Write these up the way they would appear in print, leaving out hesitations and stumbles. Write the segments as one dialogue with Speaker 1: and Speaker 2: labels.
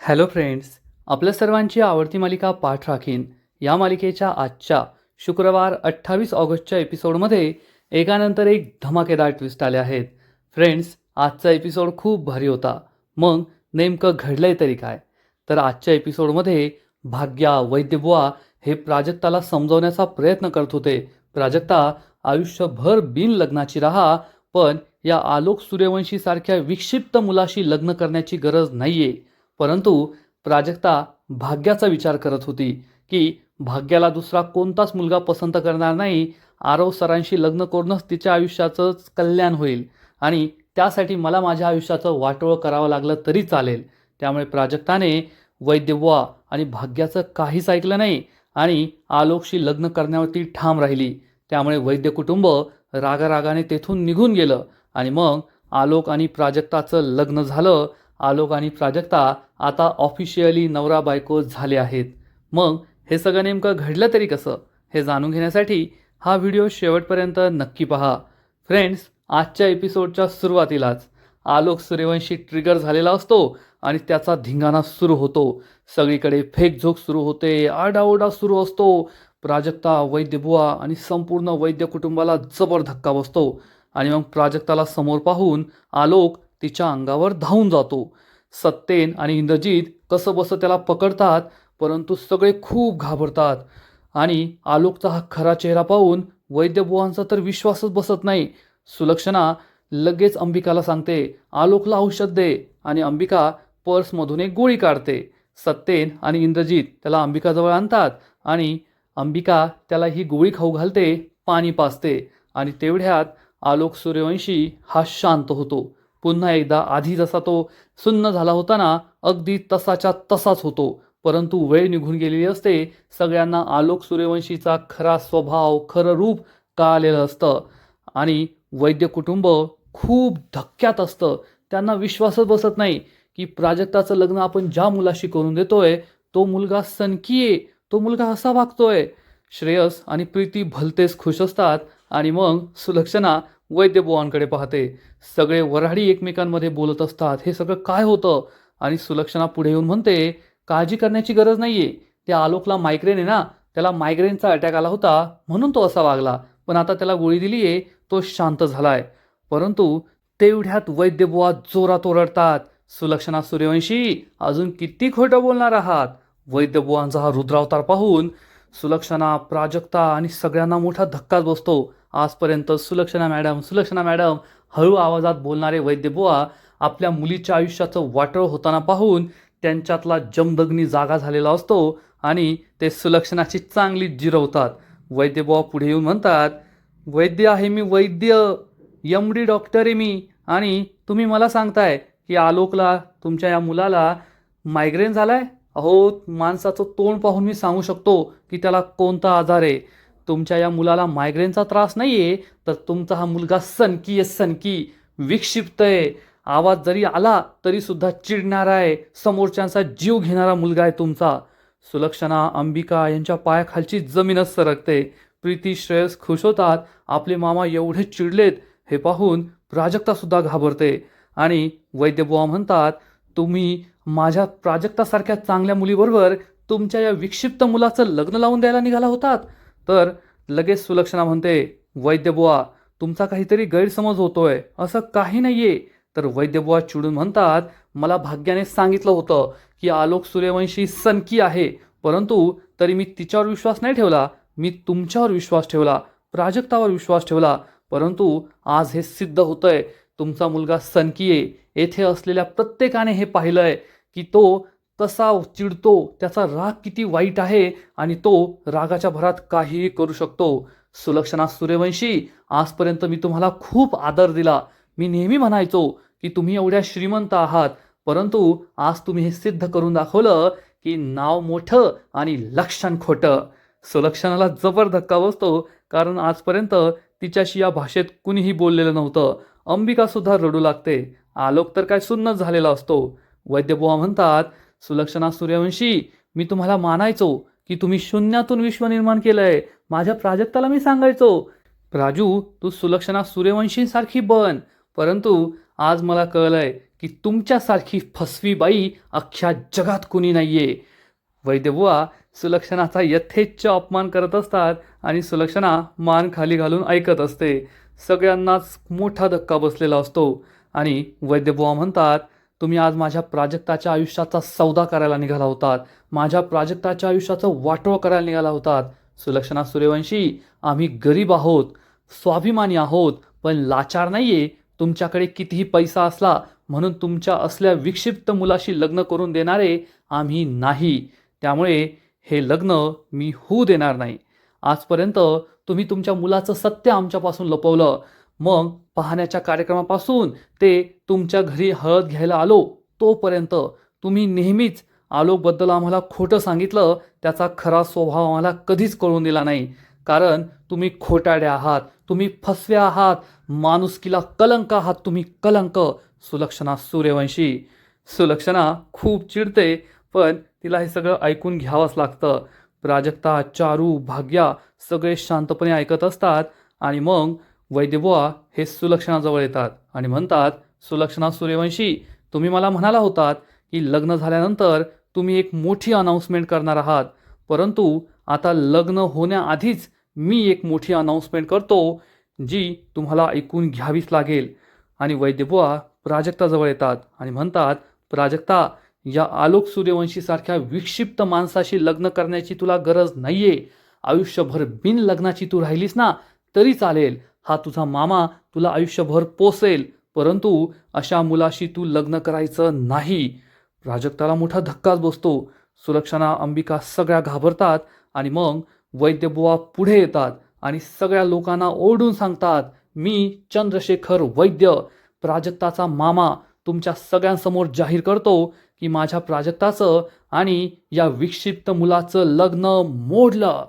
Speaker 1: Hello friends, आपल्या सर्वांची आवडती मालिका पाठ राखीन या मालिकेच्या आजच्या शुक्रवार 28 ऑगस्टच्या एपिसोडमध्ये एकानंतर एक धमाकेदार ट्विस्ट आले आहेत. फ्रेंड्स, आजचा एपिसोड खूप भारी होता. मग नेमकं घडलंय तरी काय? तर आजच्या एपिसोडमध्ये भाग्या वैद्यबुवा हे प्राजक्ताला समजवण्याचा प्रयत्न करत होते. प्राजक्ता, आयुष्यभर बिन लग्नाची राहा, पण या आलोक सूर्यवंशी सारख्या विक्षिप्त मुलाशी लग्न करण्याची गरज नाहीये. परंतु प्राजक्ता भाग्याचा विचार करत होती की भाग्याला दुसरा कोणताच मुलगा पसंत करणार नाही. आरव सरांशी लग्न करूनच तिच्या आयुष्याचंच कल्याण होईल आणि त्यासाठी मला माझ्या आयुष्याचं वाटोळं करावं लागलं तरी चालेल. त्यामुळे प्राजक्ताने वैद्यबुवा आणि भाग्याचं काहीच ऐकलं नाही आणि आलोकशी लग्न करण्यावरती ठाम राहिली. त्यामुळे वैद्य कुटुंब रागारागाने तेथून निघून गेलं आणि मग आलोक आणि प्राजक्ताचं लग्न झालं. आलोक आणि प्राजक्ता आता ऑफिशियली नवरा बायको झाले आहेत. मग हे सगळं नेमकं घडलं तरी कसं, हे जाणून घेण्यासाठी हा व्हिडिओ शेवटपर्यंत नक्की पहा. फ्रेंड्स, आजच्या एपिसोडच्या सुरुवातीलाच आलोक सूर्यवंशी ट्रिगर झालेला असतो आणि त्याचा धिंगाणा सुरू होतो. सगळीकडे फेकझोक सुरू होते, आरडाओरडा सुरू असतो. प्राजक्ता, वैद्यबुवा आणि संपूर्ण वैद्य कुटुंबाला जबर धक्का बसतो आणि मग प्राजक्ताला समोर पाहून आलोक तिच्या अंगावर धावून जातो. सत्येन आणि इंद्रजीत कसं बसं त्याला पकडतात, परंतु सगळे खूप घाबरतात आणि आलोकचा हा खरा चेहरा पाहून वैद्यबुवांचा तर विश्वासच बसत नाही. सुलक्षणा लगेच अंबिकाला सांगते, आलोकला औषध दे, आणि अंबिका पर्समधून एक गोळी काढते. सत्येन आणि इंद्रजीत त्याला अंबिकाजवळ आणतात आणि अंबिका त्याला ही गोळी खाऊ घालते, पाणी पाजते आणि तेवढ्यात आलोक सूर्यवंशी हा शांत होतो. पुन्हा एकदा आधी जसा तो सुन्न झाला होता ना, अगदी तसाच्या तसाच होतो. परंतु वेळ निघून गेलेली असते. सगळ्यांना आलोक सूर्यवंशीचा खरा स्वभाव, खरं रूप कळालेलं असतं आणि वैद्य कुटुंब खूप धक्क्यात असतं. त्यांना विश्वासच बसत नाही की प्राजक्ताचं लग्न आपण ज्या मुलाशी करून देतोय तो मुलगा सनकी आहे, तो मुलगा असा वागतोय. श्रेयस आणि प्रीती भलतेच खुश असतात आणि मग सुलक्षणा वैद्यबुवांकडे पाहते. सगळे वऱ्हाडी एकमेकांमध्ये बोलत असतात, हे सगळं काय होतं? आणि सुलक्षणा पुढे येऊन म्हणते, काळजी करण्याची गरज नाहीये. त्या आलोकला मायग्रेन आहे ना, त्याला मायग्रेनचा अटॅक आला होता म्हणून तो असा वागला, पण आता त्याला गोळी दिलीये, तो शांत झालाय. परंतु तेवढ्यात वैद्यबुवा जोरात ओरडतात, सुलक्षणा सूर्यवंशी, अजून किती खोटं बोलणार आहात? वैद्यबुवांचा हा रुद्रावतार पाहून सुलक्षणा, प्राजक्ता आणि सगळ्यांना मोठा धक्काच बसतो. आजपर्यंत सुलक्षणा मॅडम हळू आवाजात बोलणारे वैद्यबुवा आपल्या मुलीच्या आयुष्याचं वाटोळं होताना पाहून त्यांच्यातला जमदग्नी जागा झालेला असतो आणि ते सुलक्षणाची चांगली जिरवतात. वैद्यबुवा पुढे येऊन म्हणतात, वैद्य आहे मी, वैद्य, MD डॉक्टर आहे मी, आणि तुम्ही मला सांगताय की आलोकला, तुमच्या या मुलाला मायग्रेन झालाय? अहो, माणसाचं तोंड पाहून मी सांगू शकतो की त्याला कोणता आजार आहे. तुमच्या या मुलाला मायग्रेनचा त्रास नाही आहे, तर तुमचा हा मुलगा सनकी आहे, सनकी, विक्षिप्त आहे. आवाज जरी आला तरी सुद्धा चिडणारा आहे, समोरच्यांचा जीव घेणारा मुलगा आहे तुमचा. सुलक्षणा, अंबिका यांच्या पायाखालची जमीनच सरकते. प्रीती, श्रेयस खुश होतात. आपले मामा एवढे चिडलेत हे पाहून प्राजक्ता सुद्धा घाबरते आणि वैद्यबुवा म्हणतात, तुम्ही माझ्या प्राजक्तासारख्या चांगल्या मुलीबरोबर तुमच्या या विक्षिप्त मुलाचं लग्न लावून द्यायला निघाला होतात? तर लगेच सुलक्षणा म्हणते, वैद्यबुवा, तुमचा काहीतरी गैरसमज होतोय, असं काही नाहीये. तर वैद्यबुवा चिडून म्हणतात, मला भाग्याने सांगितलं होतं की आलोक सूर्यवंशी सनकी आहे, परंतु तरी मी तिच्यावर विश्वास नाही ठेवला. मी तुमच्यावर विश्वास ठेवला, प्राजक्तावर विश्वास ठेवला. परंतु आज हे सिद्ध होतंय, तुमचा मुलगा सनकी आहे. येथे असलेल्या प्रत्येकाने हे पाहिलंय की तो कसा चिडतो, त्याचा राग किती वाईट आहे आणि तो रागाच्या भरात काहीही करू शकतो. सुलक्षणा सूर्यवंशी, आजपर्यंत मी तुम्हाला खूप आदर दिला. मी नेहमी म्हणायचो की तुम्ही एवढ्या श्रीमंत आहात, परंतु आज तुम्ही हे सिद्ध करून दाखवलं की नाव मोठं आणि लक्षण खोटं. सुलक्षणाला जबर धक्का बसतो, कारण आजपर्यंत तिच्याशी या भाषेत कुणीही बोललेलं नव्हतं. अंबिका सुद्धा रडू लागते. आलोक तर काय सुन्नच झालेला असतो. वैद्यबुवा म्हणतात, सुलक्षणा सूर्यवंशी, मी तुम्हाला मानायचो की तुम्ही शून्यातून विश्व निर्माण केलंय. माझ्या प्राजक्ताला मी सांगायचो, प्राजू, तू सुलक्षणा सूर्यवंशींसारखी बन. परंतु आज मला कळलंय की तुमच्यासारखी फसवी बाई अख्ख्या जगात कुणी नाहीये. वैद्यबुवा सुलक्षणाचा यथेच्छ अपमान करत असतात आणि सुलक्षणा मान खाली घालून ऐकत असते. सगळ्यांनाच मोठा धक्का बसलेला असतो आणि वैद्यबुवा म्हणतात, तुम्ही आज माझ्या प्राजक्ताच्या आयुष्याचा सौदा करायला निघाला होतात, माझ्या प्राजक्ताच्या आयुष्याचं वाटोळं करायला निघाला होतात. सुलक्षणा सूर्यवंशी, आम्ही गरीब आहोत, स्वाभिमानी आहोत, पण लाचार नाहीये. तुमच्याकडे कितीही पैसा असला म्हणून तुमच्या असल्या विक्षिप्त मुलाशी लग्न करून देणारे आम्ही नाही. त्यामुळे हे लग्न मी होऊ देणार नाही. आजपर्यंत तुम्ही तुमच्या मुलाचं सत्य आमच्यापासून लपवलं. मग पाहण्याच्या कार्यक्रमापासून ते तुमच्या घरी हळद घ्यायला आलो तोपर्यंत तुम्ही नेहमीच आलोकबद्दल आम्हाला खोटं सांगितलं. त्याचा खरा स्वभाव आम्हाला कधीच कळून दिला नाही. कारण तुम्ही खोटाडे आहात, तुम्ही फसवे आहात, माणुसकीला कलंक आहात, तुम्ही कलंक. सुलक्षणा सूर्यवंशी. सुलक्षणा खूप चिडते, पण तिला हे सगळं ऐकून घ्यावंच लागतं. प्राजक्ता, चारू, भाग्या सगळे शांतपणे ऐकत असतात आणि मग वैद्यबुवा हे सुलक्षणाजवळ येतात आणि म्हणतात, सुलक्षणा सूर्यवंशी, तुम्ही मला म्हणाला होतात की लग्न झाल्यानंतर तुम्ही एक मोठी अनाऊन्समेंट करणार आहात, परंतु आता लग्न होण्याआधीच मी एक मोठी अनाऊन्समेंट करतो जी तुम्हाला ऐकून घ्यावीच लागेल. आणि वैद्यबुवा प्राजक्ताजवळ येतात आणि म्हणतात, प्राजक्ता, या आलोक सूर्यवंशीसारख्या विक्षिप्त माणसाशी लग्न करण्याची तुला गरज नाहीये. आयुष्यभर बिन लग्नाची तू राहिलीस ना तरी चालेल. हा तुझा मामा तुला आयुष्यभर पोसेल, परंतु अशा मुलाशी तू लग्न करायचं नाही. प्राजक्ताला मोठा धक्काच बसतो. सुलक्षणा, अंबिका सगळ्या घाबरतात आणि मग वैद्यबुवा पुढे येतात आणि सगळ्या लोकांना ओरडून सांगतात, मी चंद्रशेखर वैद्य, प्राजक्ताचा मामा, तुमच्या सगळ्यांसमोर जाहीर करतो की माझ्या प्राजक्ताचं आणि या विक्षिप्त मुलाचं लग्न मोडलं.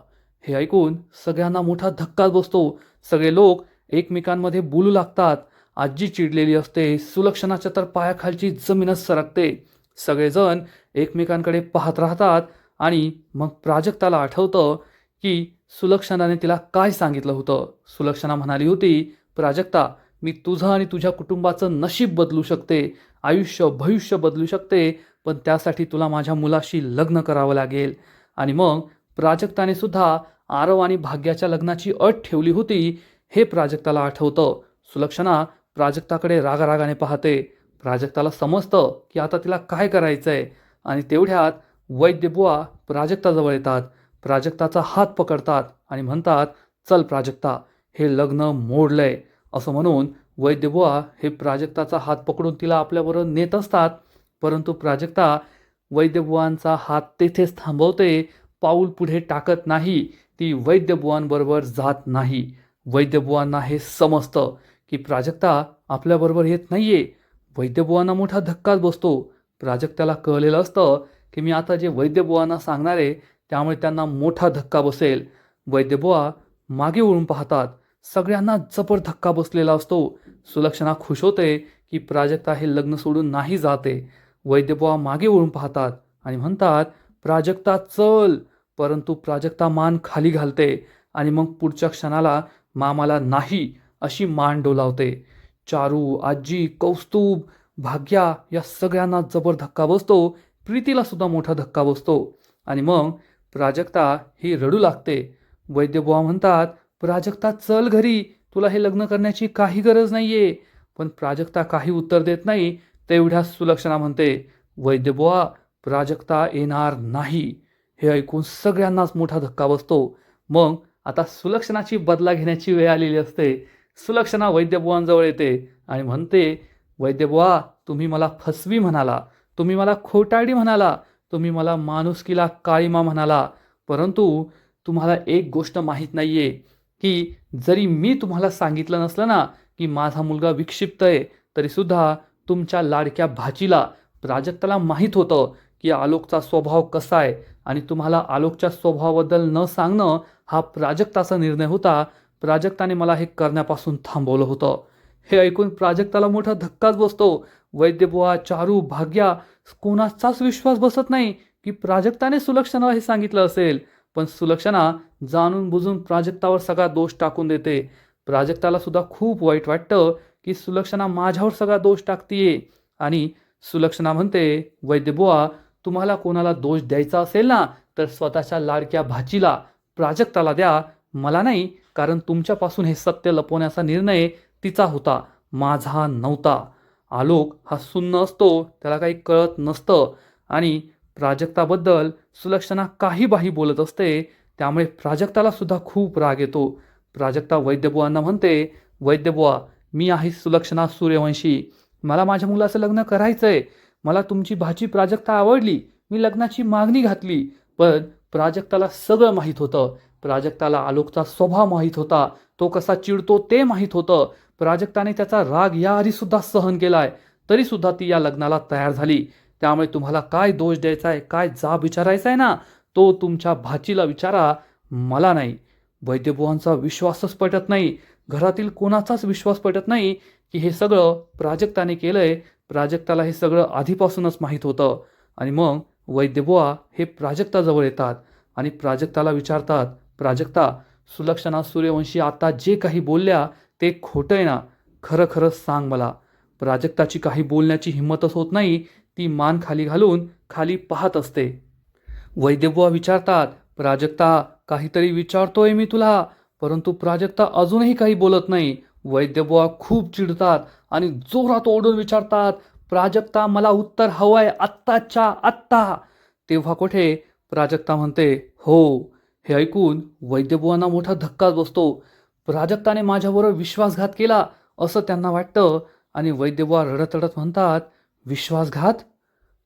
Speaker 1: हे ऐकून सगळ्यांना मोठा धक्काच बसतो. सगळे लोक एकमेकांमध्ये बोलू लागतात. आजी चिडलेली असते. सुलक्षणाच्या तर पायाखालची जमीनच सरकते. सगळेजण एकमेकांकडे पाहत राहतात आणि मग प्राजक्ताला आठवतं की सुलक्षणाने तिला काय सांगितलं होतं. सुलक्षणा म्हणाली होती, प्राजक्ता, मी तुझं आणि तुझ्या कुटुंबाचं नशीब बदलू शकते, आयुष्य भविष्य बदलू शकते, पण त्यासाठी तुला माझ्या मुलाशी लग्न करावं लागेल. आणि मग प्राजक्ताने सुद्धा आरव आणि भाग्याच्या लग्नाची अट ठेवली होती हे प्राजक्ताला आठवतं. सुलक्षणा प्राजक्ताकडे रागारागाने पाहते. प्राजक्ताला समजतं की आता तिला काय करायचंय आणि तेवढ्यात वैद्यबुवा प्राजक्ताजवळ येतात. प्राजक्ताचा हात पकडतात आणि म्हणतात, चल प्राजक्ता, हे लग्न मोडलंय. असं म्हणून वैद्यबुवा हे प्राजक्ताचा हात पकडून तिला आपल्याबरोबर नेत असतात. परंतु प्राजक्ता वैद्यबुवांचा हात तेथेच थांबवते, पाऊल पुढे टाकत नाही. ती वैद्यबुवांबरोबर जात नाही. वैद्यबुवांना हे समजतं की प्राजक्ता आपल्याबरोबर येत नाहीये. वैद्यबुवांना मोठा धक्काच बसतो. प्राजक्ताला कळलेलं असतं की मी आता जे वैद्यबुवांना सांगणार आहे त्यामुळे त्यांना मोठा धक्का बसेल. वैद्यबुवा मागे वळून पाहतात. सगळ्यांना जबर धक्का बसलेला असतो. सुलक्षणा खुश होते की प्राजक्ता हे लग्न सोडून नाही जाते. वैद्यबुवा मागे वळून पाहतात आणि म्हणतात, प्राजक्ता चल. परंतु प्राजक्ता मान खाली घालते आणि मग पुढच्या क्षणाला मामाला नाही अशी मान डोलावते. चारू, आजी, कौस्तुभ, भाग्या या सगळ्यांना जबर धक्का बसतो. प्रीतीला सुद्धा मोठा धक्का बसतो आणि मग प्राजक्ता ही रडू लागते. वैद्यबुवा म्हणतात, प्राजक्ता चल घरी, तुला हे लग्न करण्याची काही गरज नाहीये. पण प्राजक्ता काही उत्तर देत नाही. तेवढ्याच सुलक्षणा म्हणते, वैद्यबुवा प्राजक्ता येणार नाही. हे ऐकून सगळ्यांनाच मोठा धक्का बसतो. मग आता सुलक्षणाची बदला घेण्याची वेळ आलेली असते. सुलक्षणा वैद्यबुवांजवळ येते आणि म्हणते, वैद्यबुवा, तुम्ही मला फसवी म्हणाला, तुम्ही मला खोटारडी म्हणाला, तुम्ही मला माणुसकीला काळीमा म्हणाला, परंतु तुम्हाला एक गोष्ट माहीत नाहीये की जरी मी तुम्हाला सांगितलं नसलं ना की माझा मुलगा विक्षिप्त आहे, तरीसुद्धा तुमच्या लाडक्या भाचीला प्राजक्ताला माहीत होतं की आलोकचा स्वभाव कसा आहे आणि तुम्हाला आलोकच्या स्वभावाबद्दल न सांगणं हा प्राजक्ताचा निर्णय होता. प्राजक्ताने मला हे करण्यापासून थांबवलं होतं. हे ऐकून प्राजक्ताला मोठा धक्काच बसतो. वैद्यबुवा, चारू, भाग्या कोणाचाच विश्वास बसत नाही की प्राजक्ताने सुलक्षणाला हे सांगितलं असेल. पण सुलक्षणा जाणून बुजून प्राजक्तावर सगळा दोष टाकून देते. प्राजक्ताला सुद्धा खूप वाईट वाटतं की सुलक्षणा माझ्यावर सगळा दोष टाकतीये. आणि सुलक्षणा म्हणते, वैद्यबुवा, तुम्हाला कोणाला दोष द्यायचा असेल ना, तर स्वतःच्या लाडक्या भाचीला प्राजक्ताला द्या, मला नाही. कारण तुमच्यापासून हे सत्य लपवण्याचा निर्णय तिचा होता, माझा नव्हता. आलोक हा सुन्न असतो, त्याला काही कळत नसतं. आणि प्राजक्ताबद्दल सुलक्षणा काहीबाही बोलत असते, त्यामुळे प्राजक्ताला सुद्धा खूप राग येतो. प्राजक्ता वैद्यबुवांना म्हणते, वैद्यबुवा, मी आहे सुलक्षणा सूर्यवंशी, मला माझ्या मुलाचं लग्न करायचंय. मला तुमची भाची प्राजक्ता आवडली, मी लग्नाची मागणी घातली. पण प्राजक्ताला सगळं माहीत होतं. प्राजक्ताला आलोकचा स्वभाव माहीत होता, तो कसा चिडतो ते माहीत होतं. प्राजक्ताने त्याचा राग याआधी सुद्धा सहन केलाय, तरी सुद्धा ती या लग्नाला तयार झाली. त्यामुळे तुम्हाला काय दोष द्यायचा आहे, काय जाब विचारायचा आहे ना, तो तुमच्या भाचीला विचारा, मला नाही. वैद्यबुवांचा विश्वासच पटत नाही, घरातील कोणाचाच विश्वास पटत नाही की हे सगळं प्राजक्ताने केलंय. प्राजक्ताला हे सगळं आधीपासूनच माहीत होतं. आणि मग वैद्यबुवा हे प्राजक्ताजवळ येतात आणि प्राजक्ताला विचारतात, प्राजक्ता, सुलक्षणा सूर्यवंशी आता जे काही बोलल्या ते खोटं आहे ना, खरं खरं सांग मला. प्राजक्ताची काही बोलण्याची हिंमतच होत नाही, ती मान खाली घालून खाली पाहत असते. वैद्यबुवा विचारतात, प्राजक्ता, काहीतरी विचारतोय मी तुला. परंतु प्राजक्ता अजूनही काही बोलत नाही. वैद्यबुवा खूप चिडतात आणि जोरात ओरडून विचारतात, प्राजक्ता, मला उत्तर हवंय आत्ताच्या आत्ता. तेव्हा कुठे प्राजक्ता म्हणते, हो. हे ऐकून वैद्यबुवांना मोठा धक्काच बसतो. प्राजक्ताने माझ्याबरोबर विश्वासघात केला असं त्यांना वाटतं. आणि वैद्यबुवा रडत रडत म्हणतात, विश्वासघात?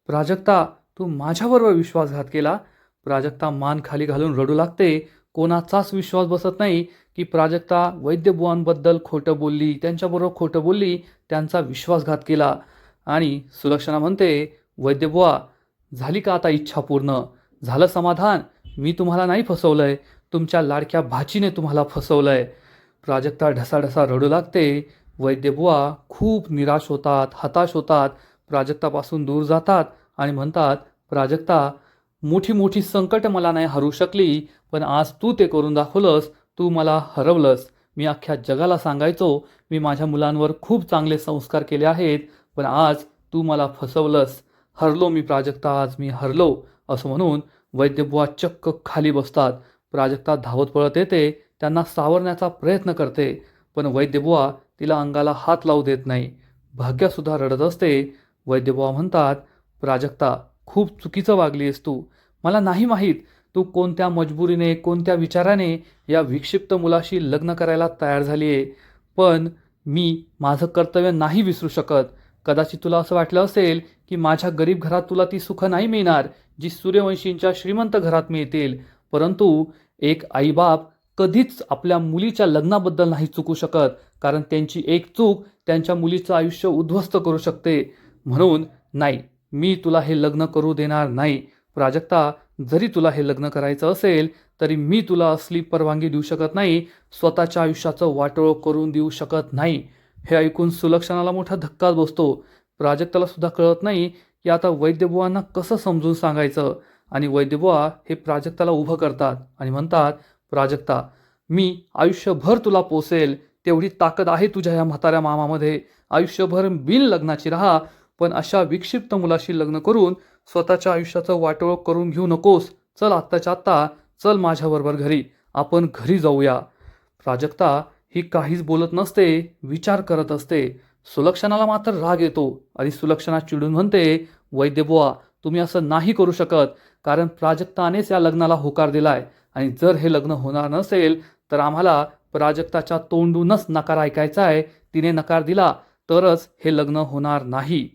Speaker 1: प्राजक्ता, तू माझ्याबरोबर विश्वासघात केला? प्राजक्ता मान खाली घालून रडू लागते. कोणाचाच विश्वास बसत नाही की प्राजक्ता वैद्यबुवांबद्दल खोटं बोलली, त्यांच्याबरोबर खोटं बोलली, त्यांचा विश्वासघात केला. आणि सुलक्षणा म्हणते, वैद्यबुवा, झाली का आता इच्छा पूर्ण? झालं समाधान? मी तुम्हाला नाही फसवलंय, तुमच्या लाडक्या भाचीने तुम्हाला फसवलंय. प्राजक्ता ढसाढसा रडू लागते. वैद्यबुवा खूप निराश होतात, हताश होतात, प्राजक्तापासून दूर जातात आणि म्हणतात, प्राजक्ता, मोठी मोठी संकट मला नाही हरू शकली, पण आज तू ते करून दाखवलंस, तू मला हरवलंस. मी अख्ख्या जगाला सांगायचो मी माझ्या मुलांवर खूप चांगले संस्कार केले आहेत, पण आज तू मला फसवलंस. हरलो मी प्राजक्ता, आज मी हरलो. असं म्हणून वैद्यबुवा चक्क खाली बसतात. प्राजक्ता धावत पळत येते, त्यांना सावरण्याचा प्रयत्न करते, पण वैद्यबुवा तिला अंगाला हात लावू देत नाही. भाग्यसुद्धा रडत असते. वैद्यबुवा म्हणतात, प्राजक्ता, खूप चुकीचं वागलीस तू. मला नाही माहीत तू कोणत्या मजबुरीने, कोणत्या विचाराने या विक्षिप्त मुलाशी लग्न करायला तयार झाली आहे. पण मी माझं कर्तव्य नाही विसरू शकत. कदाचित तुला असं वाटलं असेल की माझ्या गरीब घरात तुला ती सुख नाही मिळणार जी सूर्यवंशींच्या श्रीमंत घरात मिळतील. परंतु एक आईबाप कधीच आपल्या मुलीच्या लग्नाबद्दल नाही चुकू शकत, कारण त्यांची एक चूक त्यांच्या मुलीचं आयुष्य उद्ध्वस्त करू शकते. म्हणून नाही, मी तुला हे लग्न करू देणार नाही. प्राजक्ता, जरी तुला हे लग्न करायचं असेल तरी मी तुला असली परवानगी देऊ शकत नाही, स्वतःच्या आयुष्याचं वाटोळं करून देऊ शकत नाही. हे ऐकून सुलक्षणाला मोठा धक्काच बसतो. प्राजक्ताला सुद्धा कळत नाही की आता वैद्यबुवांना कसं समजून सांगायचं. आणि वैद्यबुवा हे प्राजक्ताला उभं करतात आणि म्हणतात, प्राजक्ता, मी आयुष्यभर तुला पोसेल, तेवढी ताकद आहे तुझ्या या म्हाताऱ्या मामामध्ये. आयुष्यभर बिन लग्नाची राहा, पण अशा विक्षिप्त मुलाशी लग्न करून स्वतःच्या आयुष्याचं वाटोळं करून घेऊ नकोस. चल आत्ताच्या आत्ता, चल माझ्याबरोबर घरी, आपण घरी जाऊया. प्राजक्ता ही काहीच बोलत नसते, विचार करत असते. सुलक्षणाला मात्र राग येतो आणि सुलक्षणा चिडून म्हणते, वैद्यबुवा, तुम्ही असं नाही करू शकत, कारण प्राजक्तानेच या लग्नाला होकार दिलाय आणि जर हे लग्न होणार नसेल तर आम्हाला प्राजक्ताच्या तोंडूनच नकार ऐकायचा आहे. तिने नकार दिला तरच हे लग्न होणार नाही.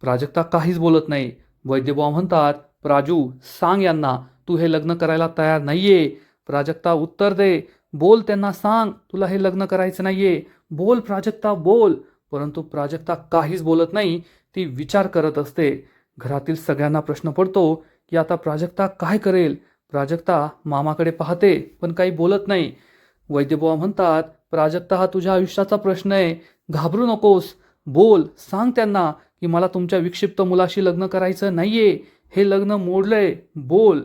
Speaker 1: प्राजक्ता काहीच बोलत नाही. वैद्यबुवा म्हणतात, प्राजू, सांग यांना तू हे लग्न करायला तयार नाहीये. प्राजक्ता, उत्तर दे, बोल, त्यांना सांग तुला हे लग्न करायचं नाहीये. बोल प्राजक्ता, बोल. परंतु प्राजक्ता काहीच बोलत नाही, ती विचार करत असते. घरातील सगळ्यांना प्रश्न पडतो की आता प्राजक्ता काय करेल. प्राजक्ता मामाकडे पाहते पण काही बोलत नाही. वैद्यबुवा म्हणतात, प्राजक्ता, हा तुझ्या आयुष्याचा प्रश्न आहे, घाबरू नकोस, बोल, सांग त्यांना की मला तुमच्या विक्षिप्त मुलाशी लग्न करायचं नाहीये, हे लग्न मोडलंय, बोल.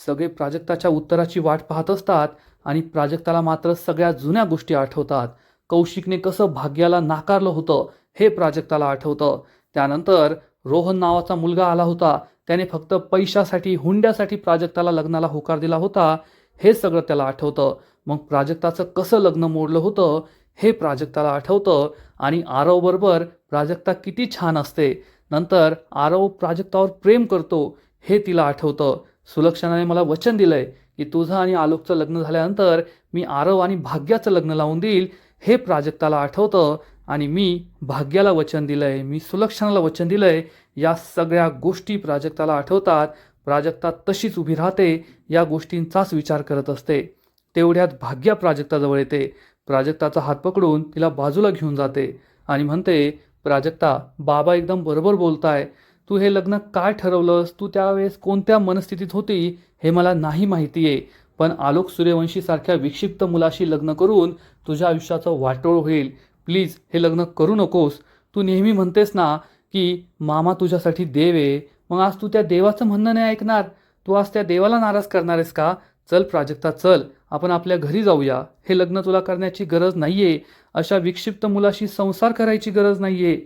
Speaker 1: सगळे प्राजक्ताच्या उत्तराची वाट पाहत असतात आणि प्राजक्ताला मात्र सगळ्या जुन्या गोष्टी आठवतात. कौशिकने कसं भाग्याला नाकारलं होतं हे प्राजक्ताला आठवतं. त्यानंतर रोहन नावाचा मुलगा आला होता. त्याने फक्त पैशासाठी, हुंड्यासाठी प्राजक्ताला लग्नाला होकार दिला होता. हे सगळं त्याला आठवतं. मग प्राजक्ताचं कसं लग्न मोडलं होतं हे प्राजक्ताला आठवतं. आणि आरवबरोबर प्राजक्ता किती छान असते. नंतर आरव प्राजक्तावर प्रेम करतो हे तिला आठवतं. सुलक्षणाने मला वचन दिलंय की तुझं आणि आलोकचं लग्न झाल्यानंतर मी आरव आणि भाग्याचं लग्न लावून देईल हे प्राजक्ताला आठवतं. आणि मी भाग्याला वचन दिलंय, मी सुलक्षणाला वचन दिलंय, या सगळ्या गोष्टी प्राजक्ताला आठवतात. प्राजक्ता तशीच उभी राहते, या गोष्टींचाच विचार करत असते. तेवढ्यात भाग्या प्राजक्ताजवळ येते. प्राजक्ताचा हात पकडून तिला बाजूला घेऊन जाते आणि म्हणते, प्राजक्ता, बाबा एकदम बरोबर बोलताय. तू हे लग्न काय ठरवलंस, तू त्यावेळेस कोणत्या मनस्थितीत होती हे मला नाही माहिती आहे. पण आलोक सूर्यवंशीसारख्या विक्षिप्त मुलाशी लग्न करून तुझ्या आयुष्याचं वाटोळ होईल. प्लीज हे लग्न करू नकोस. तू नेहमी म्हणतेस ना की मामा तुझ्यासाठी देव आहे. मग आज तू त्या देवाचं म्हणणं नाही ऐकणार. तू आज त्या देवाला नाराज करणार आहेस का? चल प्राजक्ता, चल, आपण आपल्या घरी जाऊया. हे लग्न तुला करण्याची गरज नाहीये. अशा विक्षिप्त मुलाशी संसार करायची गरज नाहीये.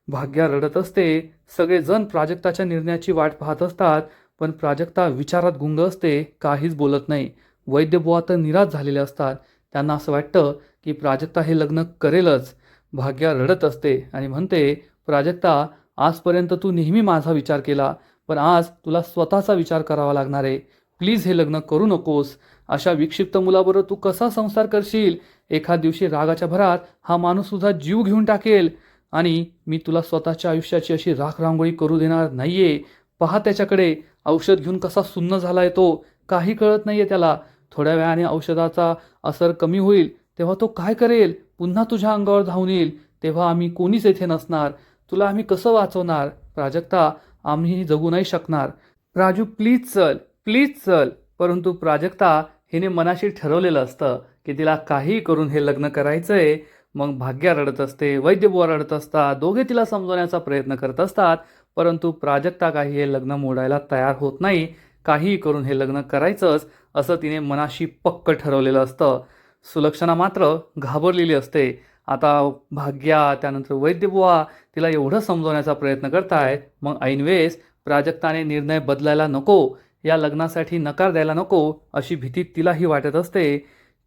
Speaker 1: भाग्या रडत असते. सगळेजण प्राजक्ताच्या निर्णयाची वाट पाहत असतात. पण प्राजक्ता विचारात गुंग असते, काहीच बोलत नाही. वैद्यबुवा तर निराश झालेले असतात. त्यांना असं वाटतं की प्राजक्ता हे लग्न करेलच. भाग्या रडत असते आणि म्हणते, प्राजक्ता, आजपर्यंत तू नेहमी माझा विचार केला, पण आज तुला स्वतःचा विचार करावा लागणार आहे. प्लीज हे लग्न करू नकोस. अशा विक्षिप्त मुलाबरोबर तू कसा संसार करशील? एखाद दिवशी रागाच्या भरात हा माणूस तुझा जीव घेऊन टाकेल. आणि मी तुला स्वतःच्या आयुष्याची अशी राखरांगोळी करू देणार नाहीये. पहा त्याच्याकडे, औषध घेऊन कसा सुन्न झालाय तो. काही कळत नाहीये त्याला. थोड्या वेळाने औषधाचा असर कमी होईल तेव्हा तो काय करेल? पुन्हा तुझ्या अंगावर धावून येईल. तेव्हा आम्ही कोणीच येथे नसणार. तुला आम्ही कसं वाचवणार? प्राजक्ता, आम्ही जगू नाही शकणार. राजू, प्लीज चल, प्लीज चल. परंतु प्राजक्ता हिने मनाशी ठरवलेलं असतं की तिला काही करून हे लग्न करायचंय. मग भाग्या रडत असते, वैद्यबुवा रडत असतात. दोघे तिला समजवण्याचा प्रयत्न करत असतात. परंतु प्राजक्ता काही हे लग्न मोडायला तयार होत नाही. काहीही करून हे लग्न करायचंच असं तिने मनाशी पक्क ठरवलेलं असतं. सुलक्षणा मात्र घाबरलेली असते. आता भाग्या, त्यानंतर वैद्यबुवा तिला एवढं समजवण्याचा प्रयत्न करतायत. मग ऐनवेळेस प्राजक्ताने निर्णय बदलायला नको, या लग्नासाठी नकार द्यायला नको अशी भीती तिलाही वाटत असते.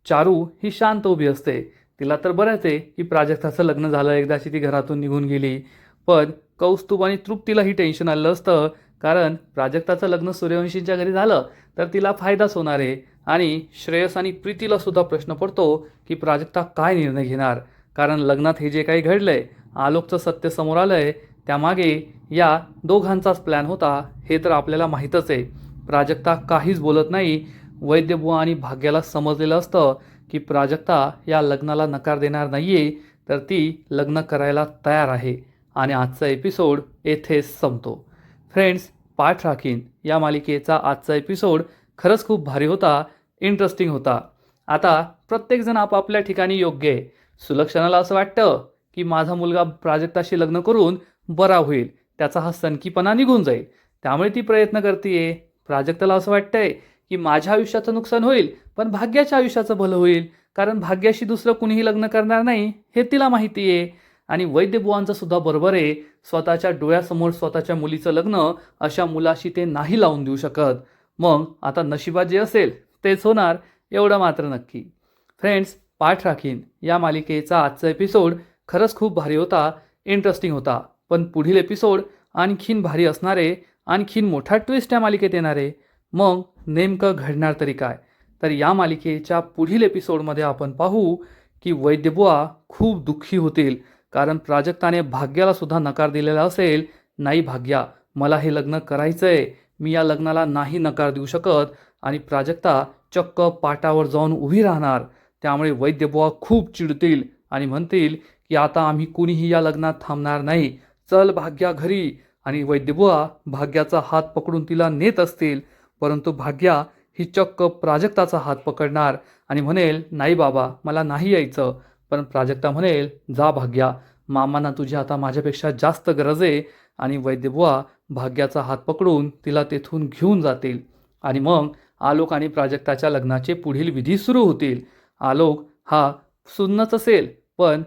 Speaker 1: चारू ही शांत उभी असते. तिला तर बरंच आहे की प्राजक्ताचं लग्न झालं, एकदाची ती घरातून निघून गेली. पण कौस्तुभ आणि तृप्तीलाही टेन्शन आलं असतं. कारण प्राजक्ताचं लग्न सूर्यवंशींच्या घरी झालं तर तिला फायदाच होणार आहे. आणि श्रेयस आणि प्रीतीला सुद्धा प्रश्न पडतो की प्राजक्ता काय निर्णय घेणार. कारण लग्नात हे जे काही घडलंय, आलोकचं सत्य समोर आलंय, त्यामागे या दोघांचाच प्लॅन होता हे तर आपल्याला माहीतच आहे. प्राजक्ता काहीच बोलत नाही. वैद्यबुवा आणि भाग्याला समजलेलं असतं की प्राजक्ता या लग्नाला नकार देणार नाहीये, तर ती लग्न करायला तयार आहे. आणि आजचा एपिसोड येथेच संपतो. फ्रेंड्स, पाठ राखीन या मालिकेचा आजचा एपिसोड खरंच खूप भारी होता, इंटरेस्टिंग होता. आता प्रत्येकजण आपापल्या ठिकाणी योग्य आहे. सुलक्षणाला असं वाटतं की माझा मुलगा प्राजक्ताशी लग्न करून बरा होईल, त्याचा हा सनकीपणा निघून जाईल, त्यामुळे ती प्रयत्न करते. प्राजक्ताला असं वाटतंय की माझ्या आयुष्याचं नुकसान होईल पण भाग्याच्या आयुष्याचं भलं होईल, कारण भाग्याशी दुसरं कुणीही लग्न करणार नाही हे तिला माहिती आहे. आणि वैद्यबुवांचं सुद्धा बरोबर आहे. स्वतःच्या डोळ्यासमोर स्वतःच्या मुलीचं लग्न अशा मुलाशी ते नाही लावून देऊ शकत. मग आता नशिबात जे असेल तेच होणार, एवढं मात्र नक्की. फ्रेंड्स, पाठ राखीन या मालिकेचा आजचा एपिसोड खरंच खूप भारी होता, इंटरेस्टिंग होता. पण पुढील एपिसोड आणखीन भारी असणार आहे, आणखीन मोठा ट्विस्ट या मालिकेत येणार आहे. मग नेमकं घडणार तरी काय? तर या मालिकेच्या पुढील एपिसोडमध्ये आपण पाहू की वैद्यबुवा खूप दुःखी होतील, कारण प्राजक्ताने भाग्याला सुद्धा नकार दिलेला असेल. नाही भाग्या, मला हे लग्न करायचंय, मी या लग्नाला नाही नकार देऊ शकत. आणि प्राजक्ता चक्क पाटावर जाऊन उभी राहणार. त्यामुळे वैद्यबुवा खूप चिडतील आणि म्हणतील की आता आम्ही कुणीही या लग्नात थांबणार नाही, चल भाग्या घरी. आणि वैद्यबुवा भाग्याचा हात पकडून तिला नेत असतील. परंतु भाग्या ही चक्क प्राजक्ताचा हात पकडणार आणि म्हणेल, नाही बाबा, मला नाही यायचं. पण प्राजक्ता म्हणेल, जा भाग्या, मामांना तुझी आता माझ्यापेक्षा जास्त गरज आहे. आणि वैद्यबुवा भाग्याचा हात पकडून तिला तेथून घेऊन जातील. आणि मग आलोक आणि प्राजक्ताच्या लग्नाचे पुढील विधी सुरू होतील. आलोक हा सुन्नच असेल, पण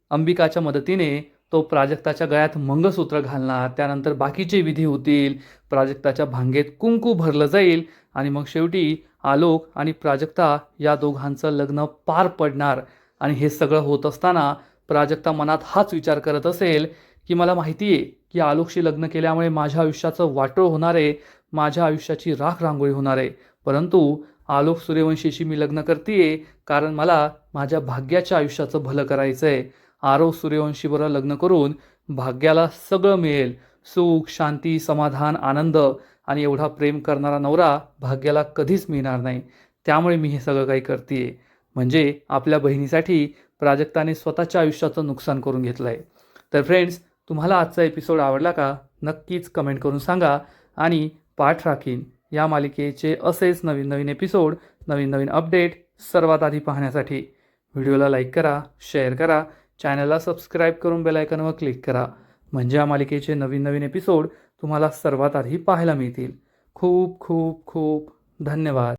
Speaker 1: अंबिकाच्या मदतीने तो प्राजक्ताच्या गळ्यात मंगळसूत्र घालणार, त्यानंतर बाकीचे विधी होतील, प्राजक्ताच्या भांगेत कुंकू भरलं जाईल आणि मग शेवटी आलोक आणि प्राजक्ता या दोघांचं लग्न पार पडणार. आणि हे सगळं होत असताना प्राजक्ता मनात हाच विचार करत असेल की मला माहिती आहे की आलोकशी लग्न केल्यामुळे माझ्या आयुष्याचं वाटोळ होणार आहे, माझ्या आयुष्याची राख रांगोळी होणार आहे, परंतु आलोक सूर्यवंशीशी मी लग्न करते कारण मला माझ्या भाग्याच्या आयुष्याचं भलं करायचं आहे. आरव सूर्यवंशीबरोबर लग्न करून भाग्याला सगळं मिळेल, सुख, शांती, समाधान, आनंद, आणि एवढा प्रेम करणारा नवरा भाग्याला कधीच मिळणार नाही. त्यामुळे मी हे सगळं काही करते. म्हणजे आपल्या बहिणीसाठी प्राजक्ताने स्वतःच्या आयुष्याचं नुकसान करून घेतलं आहे. तर फ्रेंड्स, तुम्हाला आजचा एपिसोड आवडला का? नक्कीच कमेंट करून सांगा. आणि पाठ राखीन या मालिकेचे असेच नवीन नवीन एपिसोड, नवीन नवीन अपडेट सर्वात आधी पाहण्यासाठी व्हिडिओला लाईक करा, शेअर करा, चॅनलला सबस्क्राईब करून बेल आयकॉनवर क्लिक करा. म्हणजे या मालिकेचे नवीन नवीन एपिसोड तुम्हाला सर्वात आधी पाहायला मिळतील. खूप खूप खूप धन्यवाद.